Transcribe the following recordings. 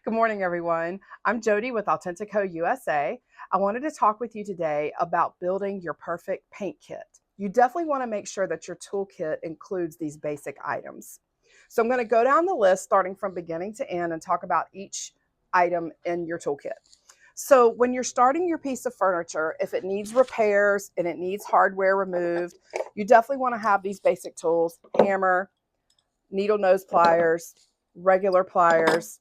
Good morning, everyone. I'm Jody with Autentico USA. I wanted to talk with you today about building your perfect paint kit. You definitely want to make sure that your toolkit includes these basic items. So I'm going to go down the list starting from beginning to end and talk about each item in your toolkit. So when you're starting your piece of furniture, if it needs repairs and it needs hardware removed, you definitely want to have these basic tools: hammer, needle nose pliers, regular pliers,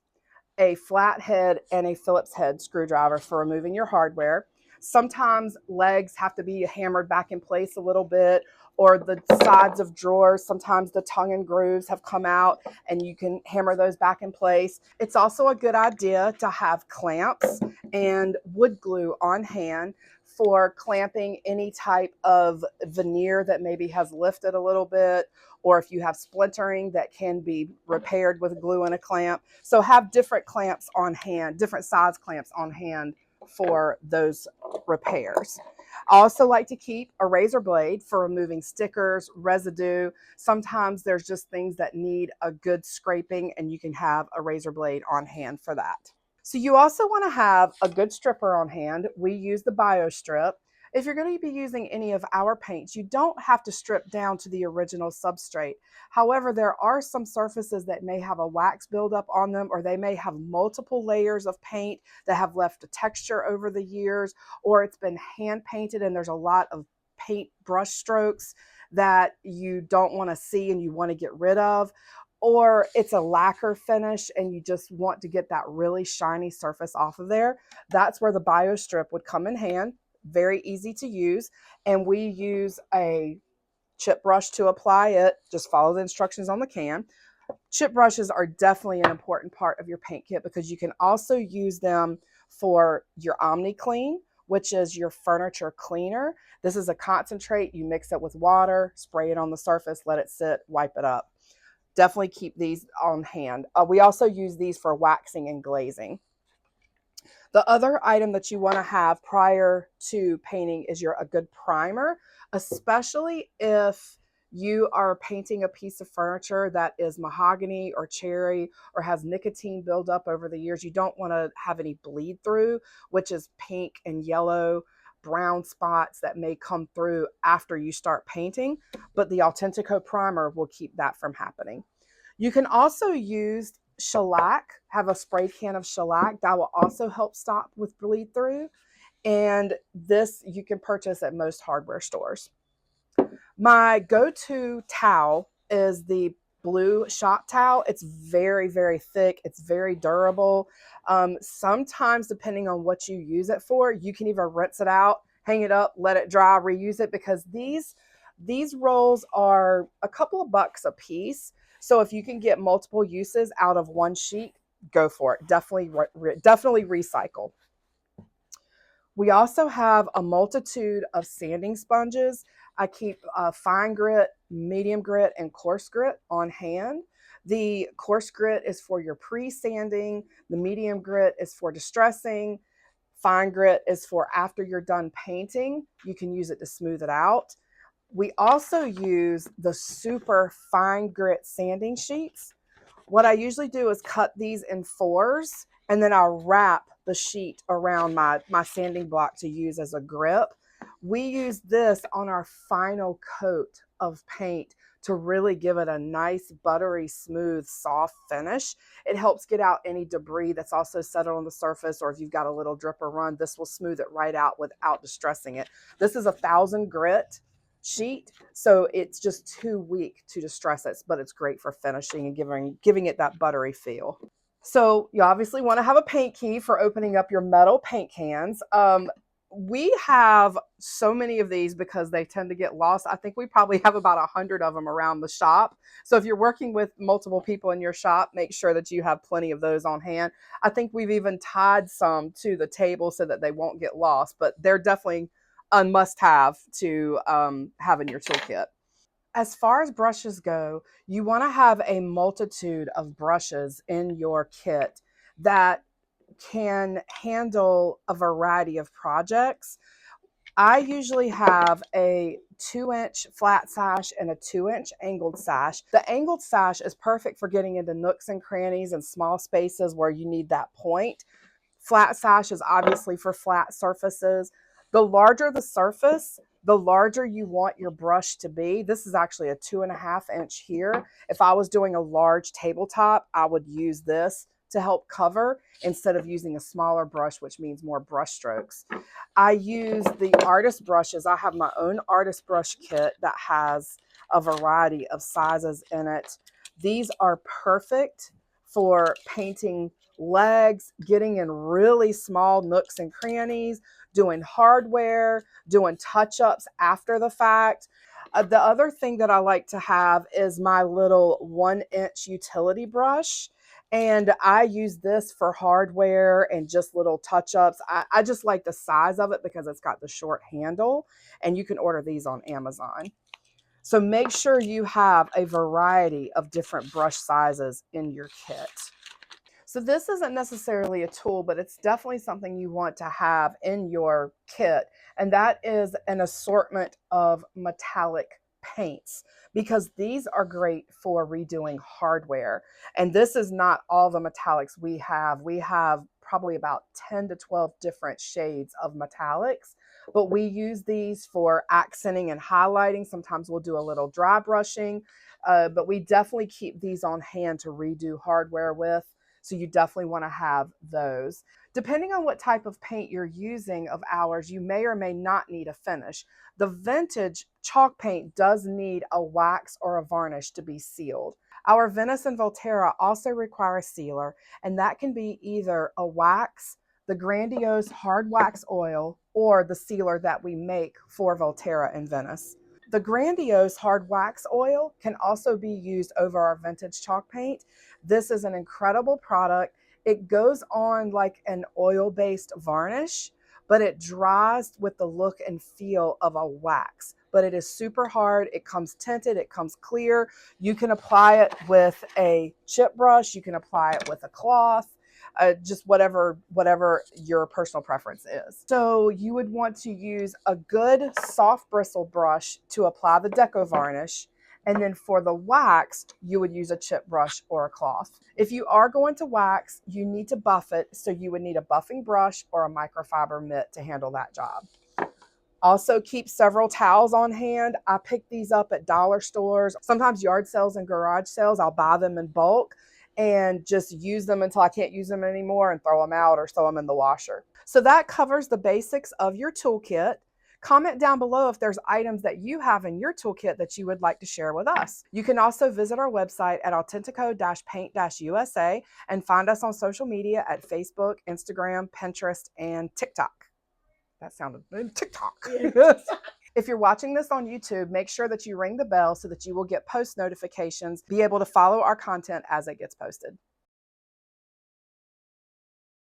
a flathead and a Phillips head screwdriver for removing your hardware. Sometimes legs have to be hammered back in place a little bit, or the sides of drawers. Sometimes the tongue and grooves have come out and you can hammer those back in place. It's also a good idea to have clamps and wood glue on hand for clamping any type of veneer that maybe has lifted a little bit, or if you have splintering that can be repaired with glue and a clamp. So have different clamps on hand, different size clamps on hand for those repairs. I also like to keep a razor blade for removing stickers, residue. Sometimes there's just things that need a good scraping, and you can have a razor blade on hand for that. So you also want to have a good stripper on hand. We use the Bio Strip. If you're going to be using any of our paints, you don't have to strip down to the original substrate. However, there are some surfaces that may have a wax buildup on them, or they may have multiple layers of paint that have left a texture over the years, or it's been hand painted and there's a lot of paint brush strokes that you don't want to see and you want to get rid of, or it's a lacquer finish and you just want to get that really shiny surface off of there. That's where the Bio Strip would come in hand. Very easy to use, and we use a chip brush to apply it. Just follow the instructions on the can. Chip brushes are definitely an important part of your paint kit because you can also use them for your OmniClean, which is your furniture cleaner. This is a concentrate. You mix it with water, spray it on the surface, let it sit, wipe it up. Definitely keep these on hand. We also use these for waxing and glazing. The other item that you want to have prior to painting is a good primer, especially if you are painting a piece of furniture that is mahogany or cherry or has nicotine buildup over the years. You don't want to have any bleed through, which is pink and yellow, brown spots that may come through after you start painting, but the Autentico primer will keep that from happening. You can also use shellac, have a spray can of shellac. That will also help stop with bleed through. And this you can purchase at most hardware stores. My go-to towel is the blue shop towel. It's very, very thick. It's very durable. Sometimes, depending on what you use it for, you can either rinse it out, hang it up, let it dry, reuse it, because these rolls are a couple of bucks a piece. So if you can get multiple uses out of one sheet, go for it. Definitely recycle. We also have a multitude of sanding sponges. I keep fine grit, medium grit, and coarse grit on hand. The coarse grit is for your pre-sanding. The medium grit is for distressing. Fine grit is for after you're done painting. You can use it to smooth it out. We also use the super fine grit sanding sheets. What I usually do is cut these in fours, and then I'll wrap the sheet around my sanding block to use as a grip. We use this on our final coat of paint to really give it a nice, buttery, smooth, soft finish. It helps get out any debris that's also settled on the surface, or if you've got a little drip or run, this will smooth it right out without distressing it. This is 1,000 grit sheet, so it's just too weak to distress it, but it's great for finishing and giving it that buttery feel. So you obviously want to have a paint key for opening up your metal paint cans. We have so many of these because they tend to get lost. I think we probably have about 100 of them around the shop. So if you're working with multiple people in your shop, make sure that you have plenty of those on hand. I think we've even tied some to the table so that they won't get lost, but they're definitely a must-have to have in your toolkit. As far as brushes go, you want to have a multitude of brushes in your kit that can handle a variety of projects. I usually have a 2-inch flat sash and a 2-inch angled sash. The angled sash is perfect for getting into nooks and crannies and small spaces where you need that point. Flat sash is obviously for flat surfaces. The larger the surface, the larger you want your brush to be. This is actually a 2.5-inch here. If I was doing a large tabletop, I would use this to help cover instead of using a smaller brush, which means more brush strokes. I use the artist brushes. I have my own artist brush kit that has a variety of sizes in it. These are perfect for painting legs, getting in really small nooks and crannies, doing hardware, doing touch-ups after the fact. The other thing that I like to have is my little 1-inch utility brush. And I use this for hardware and just little touch-ups. I just like the size of it because it's got the short handle, and you can order these on Amazon. So make sure you have a variety of different brush sizes in your kit. So this isn't necessarily a tool, but it's definitely something you want to have in your kit. And that is an assortment of metallic paints, because these are great for redoing hardware. And this is not all the metallics we have. We have probably about 10 to 12 different shades of metallics, but we use these for accenting and highlighting. Sometimes we'll do a little dry brushing, but we definitely keep these on hand to redo hardware with. So you definitely want to have those. Depending on what type of paint you're using of ours, you may or may not need a finish. The vintage chalk paint does need a wax or a varnish to be sealed. Our Venice and Volterra also require a sealer, and that can be either a wax, the Grandiose hard wax oil, or the sealer that we make for Volterra and Venice. The Grandiose hard wax oil can also be used over our vintage chalk paint. This is an incredible product. It goes on like an oil-based varnish, but it dries with the look and feel of a wax. But it is super hard. It comes tinted, it comes clear. You can apply it with a chip brush, you can apply it with a cloth. Just whatever your personal preference is. So you would want to use a good soft bristle brush to apply the deco varnish. And then for the wax, you would use a chip brush or a cloth. If you are going to wax, you need to buff it. So you would need a buffing brush or a microfiber mitt to handle that job. Also keep several towels on hand. I pick these up at dollar stores, sometimes yard sales and garage sales. I'll buy them in bulk and just use them until I can't use them anymore and throw them out or throw them in the washer. So that covers the basics of your toolkit. Comment down below if there's items that you have in your toolkit that you would like to share with us. You can also visit our website at Autentico-Paint USA and find us on social media at Facebook, Instagram, Pinterest, and TikTok. That sounded TikTok. If you're watching this on YouTube, make sure that you ring the bell so that you will get post notifications, be able to follow our content as it gets posted.